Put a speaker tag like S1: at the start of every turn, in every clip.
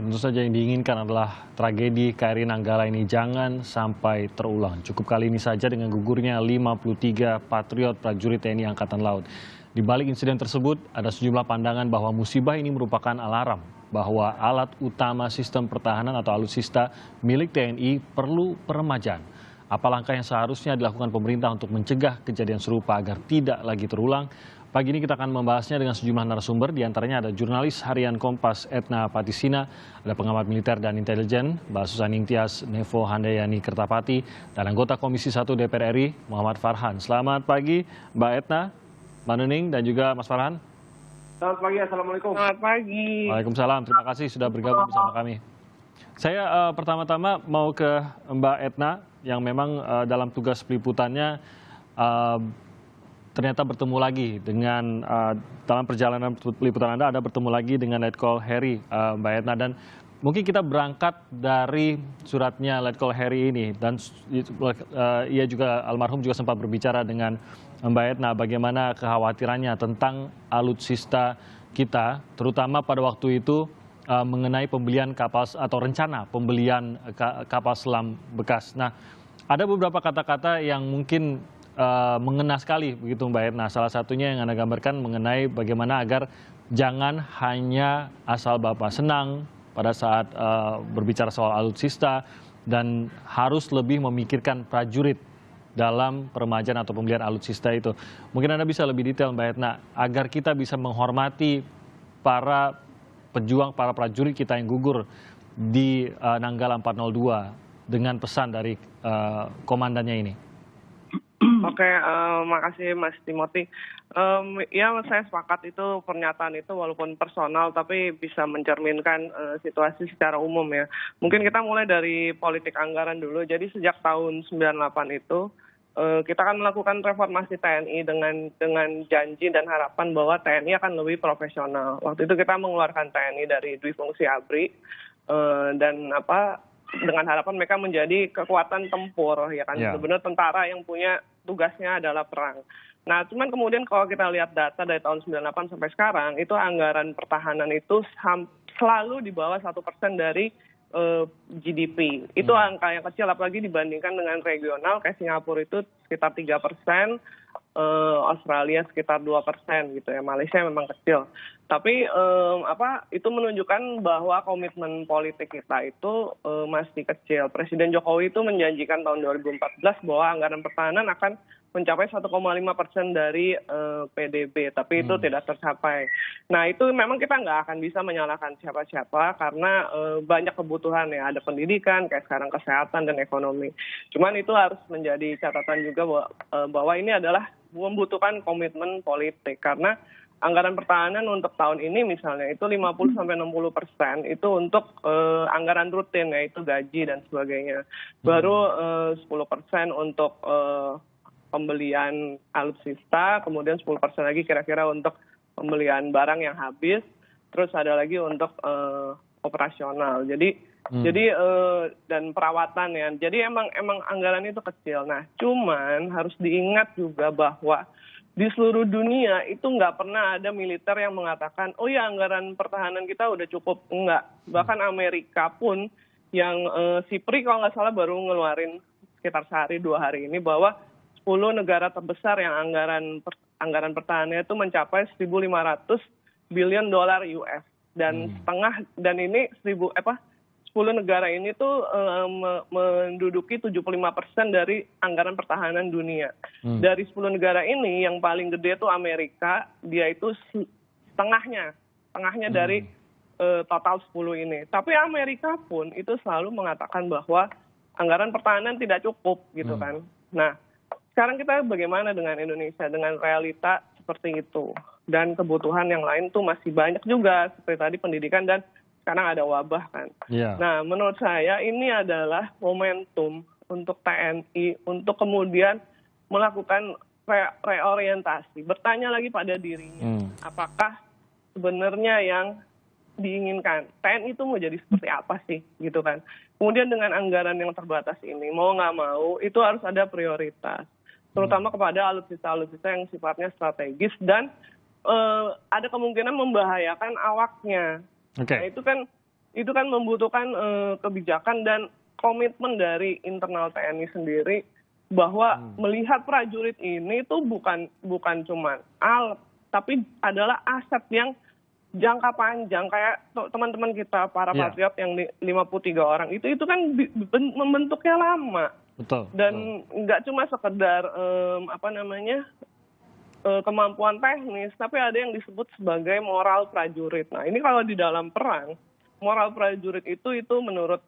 S1: Tentu saja yang diinginkan adalah tragedi KRI Nanggala ini jangan sampai terulang. Cukup kali ini saja dengan gugurnya 53 patriot prajurit TNI Angkatan Laut. Di balik insiden tersebut, ada sejumlah pandangan bahwa musibah ini merupakan alarm bahwa alat utama sistem pertahanan atau alutsista milik TNI perlu peremajaan. Apa langkah yang seharusnya dilakukan pemerintah untuk mencegah kejadian serupa agar tidak lagi terulang? Pagi ini kita akan membahasnya dengan sejumlah narasumber, diantaranya ada jurnalis harian Kompas Etna Patisina, ada pengamat militer dan intelijen, Mbak Susaning Tias Nevo Handayani Kertapati, dan anggota Komisi 1 DPR RI, Muhammad Farhan. Selamat pagi Mbak Etna, Mbak Nuning, dan juga Mas Farhan.
S2: Selamat pagi, Assalamualaikum.
S3: Selamat pagi.
S1: Waalaikumsalam, terima kasih sudah bergabung bersama kami. Saya pertama-tama mau ke Mbak Etna, yang memang dalam tugas peliputannya ternyata bertemu lagi dengan dalam perjalanan peliputan Anda ada bertemu lagi dengan Letkol Heri, Mbak Etna, dan mungkin kita berangkat dari suratnya Letkol Heri ini, dan ia juga almarhum juga sempat berbicara dengan Mbak Etna bagaimana kekhawatirannya tentang alutsista kita, terutama pada waktu itu mengenai pembelian kapal atau rencana pembelian kapal selam bekas. Nah, ada beberapa kata-kata yang mungkin mengena sekali begitu Mbak Etna. Salah satunya yang Anda gambarkan mengenai bagaimana agar jangan hanya asal Bapak senang pada saat berbicara soal alutsista dan harus lebih memikirkan prajurit dalam peremajaan atau pembelian alutsista itu. Mungkin Anda bisa lebih detail Mbak Etna agar kita bisa menghormati para pejuang, para prajurit kita yang gugur di Nanggala 402 dengan pesan dari komandannya ini.
S3: Oke, makasih Mas Timothy. Ya, saya sepakat itu pernyataan itu walaupun personal tapi bisa mencerminkan situasi secara umum ya. Mungkin kita mulai dari politik anggaran dulu. Jadi sejak tahun 98 itu kita kan melakukan reformasi TNI dengan janji dan harapan bahwa TNI akan lebih profesional. Waktu itu kita mengeluarkan TNI dari dwi fungsi ABRI dan dengan harapan mereka menjadi kekuatan tempur, ya kan, benar-benar tentara yang punya tugasnya adalah perang. Nah, cuman kemudian kalau kita lihat data dari tahun 98 sampai sekarang, itu anggaran pertahanan itu selalu di bawah 1% dari GDP. Itu angka yang kecil, apalagi dibandingkan dengan regional, kayak Singapura itu sekitar 3%, Australia sekitar 2% gitu ya. Malaysia memang kecil. Tapi itu menunjukkan bahwa komitmen politik kita itu masih kecil. Presiden Jokowi itu menjanjikan tahun 2014 bahwa anggaran pertahanan akan mencapai 1,5% dari PDB, tapi itu tidak tercapai. Nah, itu memang kita nggak akan bisa menyalahkan siapa-siapa karena banyak kebutuhan ya, ada pendidikan, kayak sekarang kesehatan dan ekonomi. Cuman itu harus menjadi catatan juga bahwa ini adalah membutuhkan komitmen politik karena anggaran pertahanan untuk tahun ini misalnya itu 50-60% itu untuk anggaran rutin, yaitu gaji dan sebagainya. Baru 10% untuk pembelian alutsista, kemudian 10% lagi kira-kira untuk pembelian barang yang habis, terus ada lagi untuk operasional. Jadi dan perawatan ya. Jadi emang anggaran itu kecil. Nah, cuman harus diingat juga bahwa di seluruh dunia itu nggak pernah ada militer yang mengatakan, oh ya anggaran pertahanan kita udah cukup. Enggak. Bahkan Amerika pun yang SIPRI kalau nggak salah baru ngeluarin sekitar sehari 2 hari ini bahwa 10 negara terbesar yang anggaran pertahanannya itu mencapai 1.500 billion dolar US dan setengah, dan ini 10 negara ini tuh menduduki 75% dari anggaran pertahanan dunia. Dari 10 negara ini yang paling gede itu Amerika, dia itu setengahnya dari total 10 ini. Tapi Amerika pun itu selalu mengatakan bahwa anggaran pertahanan tidak cukup gitu kan. Nah, sekarang kita bagaimana dengan Indonesia dengan realita seperti itu, dan kebutuhan yang lain tuh masih banyak juga seperti tadi pendidikan dan sekarang ada wabah kan. Nah, menurut saya ini adalah momentum untuk TNI untuk kemudian melakukan reorientasi, bertanya lagi pada dirinya, apakah sebenarnya yang diinginkan TNI itu mau jadi seperti apa sih gitu kan. Kemudian dengan anggaran yang terbatas ini mau nggak mau itu harus ada prioritas, terutama kepada alutsista-alutsista yang sifatnya strategis dan ada kemungkinan membahayakan awaknya. Nah, itu kan itu kan membutuhkan kebijakan dan komitmen dari internal TNI sendiri bahwa melihat prajurit ini tuh bukan cuma alat, tapi adalah aset yang jangka panjang. Kayak teman-teman kita para patriot yang 53 orang itu kan membentuknya lama.
S1: Betul.
S3: Dan nggak cuma sekedar kemampuan teknis, tapi ada yang disebut sebagai moral prajurit. Nah, ini kalau di dalam perang, moral prajurit itu menurut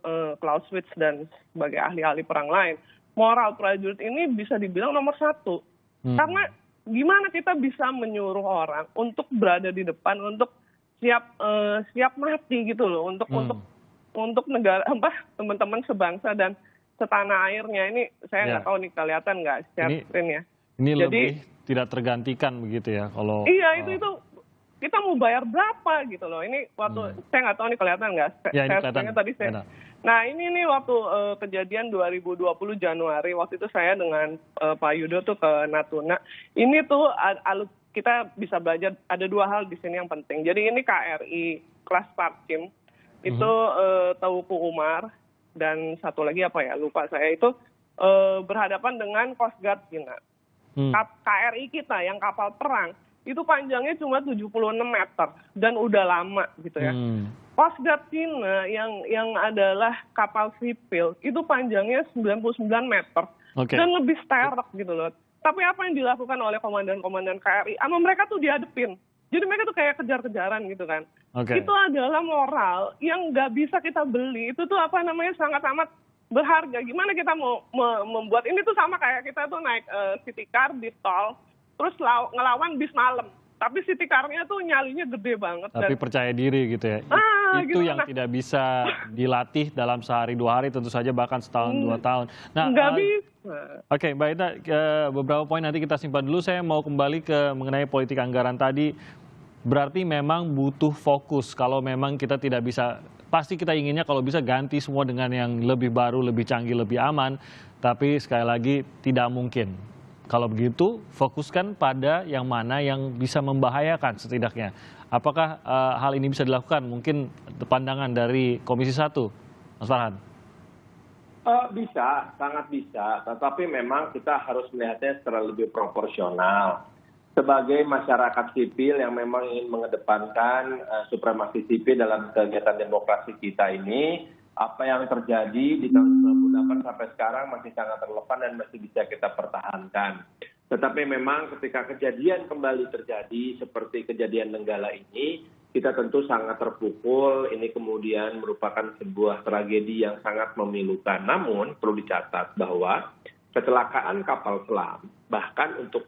S3: Clausewitz dan sebagai ahli-ahli perang lain, moral prajurit ini bisa dibilang nomor satu. Karena gimana kita bisa menyuruh orang untuk berada di depan, untuk siap mati gitu loh, untuk negara, teman-teman sebangsa dan setanah airnya. Ini saya nggak tahu nih kelihatan nggak share screen ya.
S1: Ini jadi, lebih tidak tergantikan begitu ya kalau.
S3: Iya, itu kita mau bayar berapa gitu loh. Ini waktu saya nggak tahu nih kelihatan nggak.
S1: Ya, ini kelihatan.
S3: Tadi saya. Nah, ini nih waktu kejadian 2020 Januari, waktu itu saya dengan Pak Yudo tuh ke Natuna. Ini tuh kita bisa belajar ada dua hal di sini yang penting. Jadi ini KRI kelas Parkim itu Teuku Umar dan satu lagi apa ya lupa saya itu berhadapan dengan Coast Guard Cina. KRI kita yang kapal perang itu panjangnya cuma 76 meter dan udah lama gitu ya. Coast Guard Cina yang adalah kapal sipil itu panjangnya 99 meter dan lebih sterek gitu loh. Tapi apa yang dilakukan oleh komandan-komandan KRI, sama mereka tuh dihadepin. Jadi mereka tuh kayak kejar-kejaran gitu kan. Itu adalah moral yang nggak bisa kita beli. Itu tuh sangat amat berharga. Gimana kita mau membuat ini tuh sama kayak kita tuh naik city car di tol, terus ngelawan bis malam. Tapi city car-nya tuh nyalinya gede banget.
S1: Tapi percaya diri gitu ya. Itu gitu, yang tidak bisa dilatih dalam sehari 2 hari, tentu saja bahkan setahun 2 tahun. Nah,
S3: nggak bisa.
S1: Oke, Mbak Ita, beberapa poin nanti kita simpan dulu. Saya mau kembali ke mengenai politik anggaran tadi. Berarti memang butuh fokus. Kalau memang kita tidak bisa, pasti kita inginnya kalau bisa ganti semua dengan yang lebih baru, lebih canggih, lebih aman. Tapi sekali lagi tidak mungkin. Kalau begitu, fokuskan pada yang mana yang bisa membahayakan setidaknya. Apakah hal ini bisa dilakukan? Mungkin pandangan dari Komisi 1, Mas Farhan.
S2: Bisa, sangat bisa. Tetapi memang kita harus melihatnya secara lebih proporsional. Sebagai masyarakat sipil yang memang ingin mengedepankan supremasi sipil dalam kegiatan demokrasi kita ini, apa yang terjadi di tahun 98 sampai sekarang masih sangat relevan dan masih bisa kita pertahankan. Tetapi memang ketika kejadian kembali terjadi seperti kejadian Nenggala ini, kita tentu sangat terpukul. Ini kemudian merupakan sebuah tragedi yang sangat memilukan. Namun perlu dicatat bahwa kecelakaan kapal selam, bahkan untuk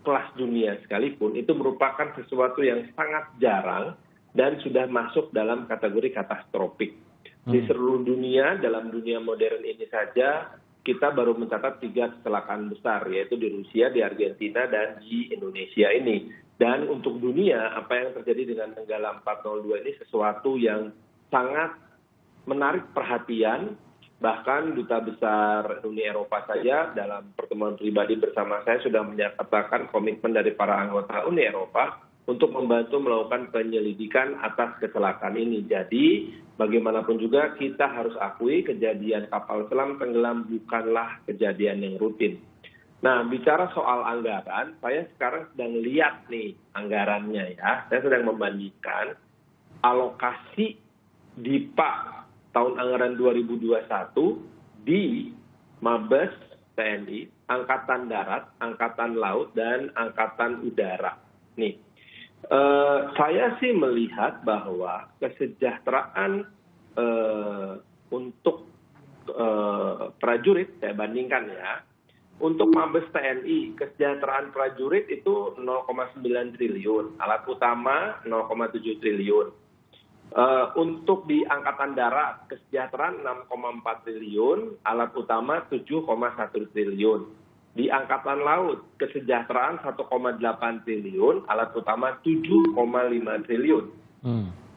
S2: kelas dunia sekalipun, itu merupakan sesuatu yang sangat jarang dan sudah masuk dalam kategori katastrofik. Di seluruh dunia, dalam dunia modern ini saja, kita baru mencatat 3 kecelakaan besar, yaitu di Rusia, di Argentina, dan di Indonesia ini. Dan untuk dunia, apa yang terjadi dengan Nenggala 402 ini sesuatu yang sangat menarik perhatian. Bahkan Duta Besar Uni Eropa saja dalam pertemuan pribadi bersama saya sudah menyatakan komitmen dari para anggota Uni Eropa untuk membantu melakukan penyelidikan atas kecelakaan ini. Jadi bagaimanapun juga kita harus akui kejadian kapal selam tenggelam bukanlah kejadian yang rutin. Nah, bicara soal anggaran, saya sekarang sedang lihat nih anggarannya ya. Saya sedang membandingkan alokasi DIPA tahun anggaran 2021 di Mabes TNI, Angkatan Darat, Angkatan Laut, dan Angkatan Udara. Nih, saya sih melihat bahwa kesejahteraan untuk prajurit, saya bandingkan ya, untuk Mabes TNI, kesejahteraan prajurit itu 0,9 triliun, alat utama 0,7 triliun. Untuk di Angkatan Darat, kesejahteraan 6,4 triliun, alat utama 7,1 triliun. Di Angkatan Laut, kesejahteraan 1,8 triliun, alat utama 7,5 triliun.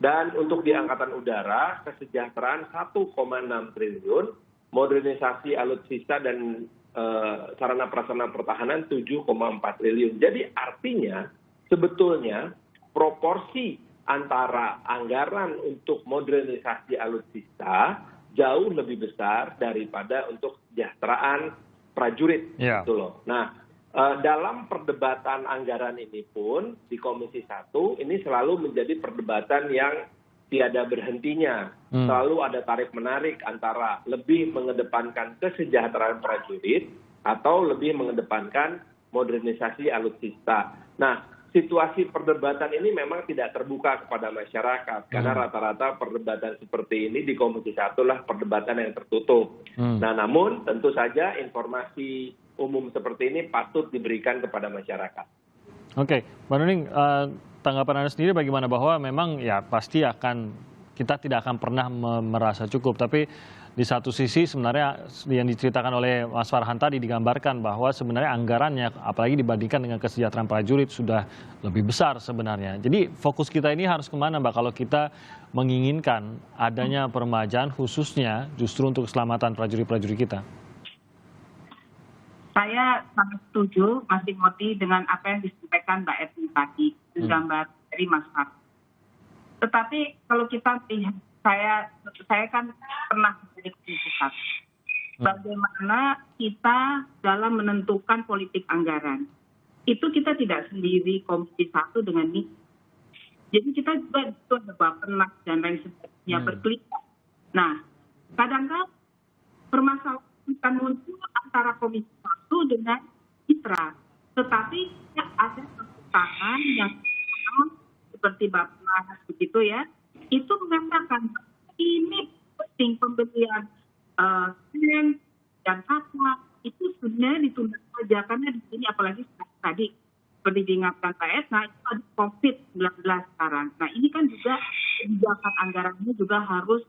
S2: Dan untuk di Angkatan Udara, kesejahteraan 1,6 triliun, modernisasi alutsista dan sarana prasarana pertahanan 7,4 triliun. Jadi artinya sebetulnya proporsi antara anggaran untuk modernisasi alutsista jauh lebih besar daripada untuk kesejahteraan prajurit, gitu loh. Nah, dalam perdebatan anggaran ini pun di Komisi 1 ini selalu menjadi perdebatan yang tiada berhentinya. Selalu ada tarik-menarik antara lebih mengedepankan kesejahteraan prajurit atau lebih mengedepankan modernisasi alutsista. Nah, situasi perdebatan ini memang tidak terbuka kepada masyarakat karena rata-rata perdebatan seperti ini di Komisi 1 lah perdebatan yang tertutup. Nah, namun tentu saja informasi umum seperti ini patut diberikan kepada masyarakat.
S1: Oke, Pak Nuning, tanggapan Anda sendiri bagaimana bahwa memang ya pasti kita tidak akan pernah merasa cukup, tapi di satu sisi sebenarnya yang diceritakan oleh Mas Farhan tadi digambarkan bahwa sebenarnya anggarannya apalagi dibandingkan dengan kesejahteraan prajurit sudah lebih besar sebenarnya. Jadi fokus kita ini harus kemana, Mbak, kalau kita menginginkan adanya peremajaan khususnya justru untuk keselamatan prajurit-prajurit kita?
S4: Saya sangat setuju, Mas Timothy, dengan apa yang disampaikan Mbak Edwin tadi, gambar dari Mas Farhan. Tetapi kalau kita lihat, saya kan pernah menjadi pusat. Bagaimana kita dalam menentukan politik anggaran. Itu kita tidak sendiri Komisi 1 dengan ini. Jadi kita juga itu ada Bappenas dan lain sebagainya berkelindan. Nah, kadang-kadang permasalahan muncul antara Komisi 1 dengan Mitra. Tetapi ada keputusan yang seperti Bappenas begitu ya, itu mengatakan ini penting pembelian dan kapal itu sebenarnya ditunda saja karena di sini apalagi tadi seperti diingatkan Pak Edna itu ada COVID-19 sekarang. Nah ini kan juga kebijakan anggarannya juga harus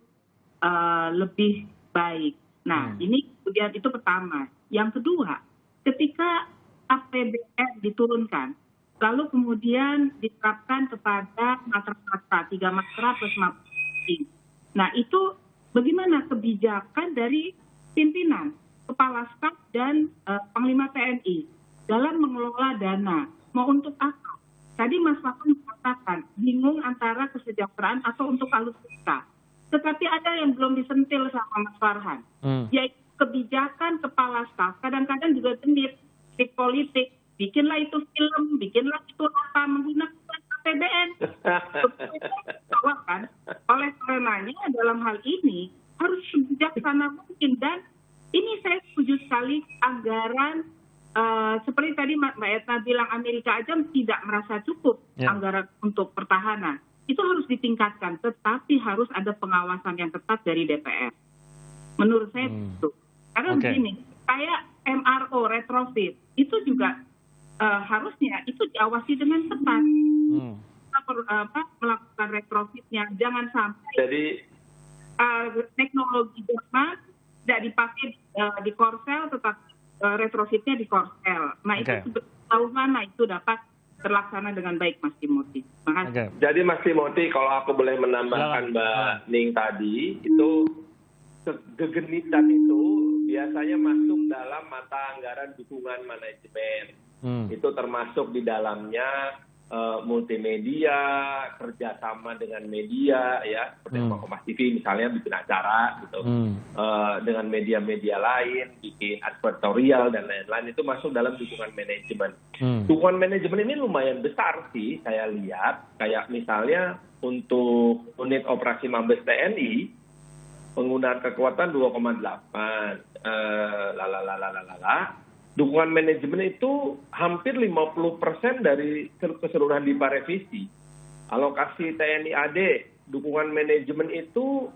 S4: lebih baik. Nah ini kemudian itu pertama. Yang kedua, ketika APBN diturunkan, lalu kemudian diterapkan kepada matra-matra, 3 matra plus matra. Nah itu bagaimana kebijakan dari pimpinan, Kepala Staf dan Panglima TNI dalam mengelola dana. Mau untuk apa? Tadi Mas Farhan mengatakan bingung antara kesejahteraan atau untuk alutsista. Tetapi ada yang belum disentil sama Mas Farhan. Yaitu kebijakan Kepala Staf kadang-kadang juga genit di politik. Bikinlah itu film, bikinlah itu apa, menggunakan APBN. Kan? Oleh karenanya dalam hal ini harus sebijaksana mungkin. Dan ini saya setuju sekali anggaran, seperti tadi Mbak Edna bilang Amerika aja tidak merasa cukup anggaran untuk pertahanan. Itu harus ditingkatkan, tetapi harus ada pengawasan yang ketat dari DPR. Menurut saya itu. Karena begini, kayak MRO, retrofit, itu juga harusnya itu diawasi dengan ketat. Melakukan retrofitnya, jangan sampai teknologi Jerman tidak dipakai di Korsel, tetapi retrofitnya di Korsel. Nah itu sejauh mana itu dapat terlaksana dengan baik, Mas Timothy. Makasih.
S2: Jadi Mas Timothy, kalau aku boleh menambahkan Mbak Ning tadi, itu kegenitan itu biasanya masuk dalam mata anggaran dukungan manajemen. Itu termasuk di dalamnya multimedia, kerjasama dengan media, ya seperti Kompas TV misalnya bikin acara gitu, dengan media-media lain, bikin advertorial dan lain-lain, itu masuk dalam dukungan manajemen. Dukungan manajemen ini lumayan besar sih saya lihat, kayak misalnya untuk unit operasi Mabes TNI penggunaan kekuatan 2,8, dukungan manajemen itu hampir 50% dari keseluruhan DIPA revisi. Alokasi TNI AD, dukungan manajemen itu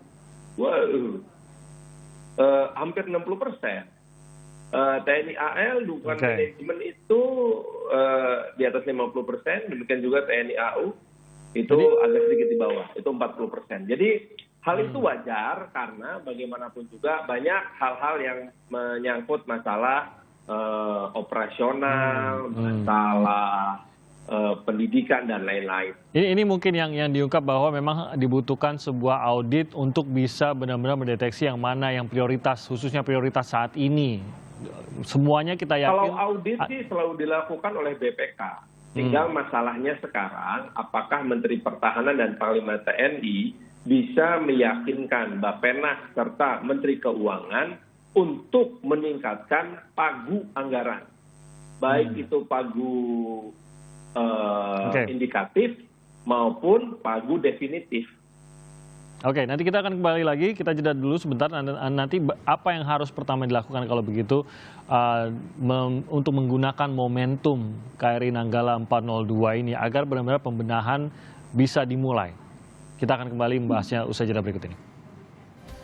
S2: hampir 60%. TNI AL, dukungan manajemen itu di atas 50%, demikian juga TNI AU, itu agak sedikit di bawah, itu 40%. Jadi hal itu wajar karena bagaimanapun juga banyak hal-hal yang menyangkut masalah operasional, masalah pendidikan dan lain-lain.
S1: Ini mungkin yang diungkap bahwa memang dibutuhkan sebuah audit untuk bisa benar-benar mendeteksi yang mana yang prioritas, khususnya prioritas saat ini. Semuanya kita yakin.
S2: Kalau audit sih selalu dilakukan oleh BPK. Tinggal masalahnya sekarang, apakah Menteri Pertahanan dan Panglima TNI bisa meyakinkan Bappenas serta Menteri Keuangan untuk meningkatkan pagu anggaran. Baik itu pagu indikatif maupun pagu definitif.
S1: Oke, nanti kita akan kembali lagi, kita jeda dulu sebentar, nanti apa yang harus pertama dilakukan kalau begitu untuk menggunakan momentum KRI Nanggala 402 ini agar benar-benar pembenahan bisa dimulai. Kita akan kembali membahasnya usai jeda berikut ini.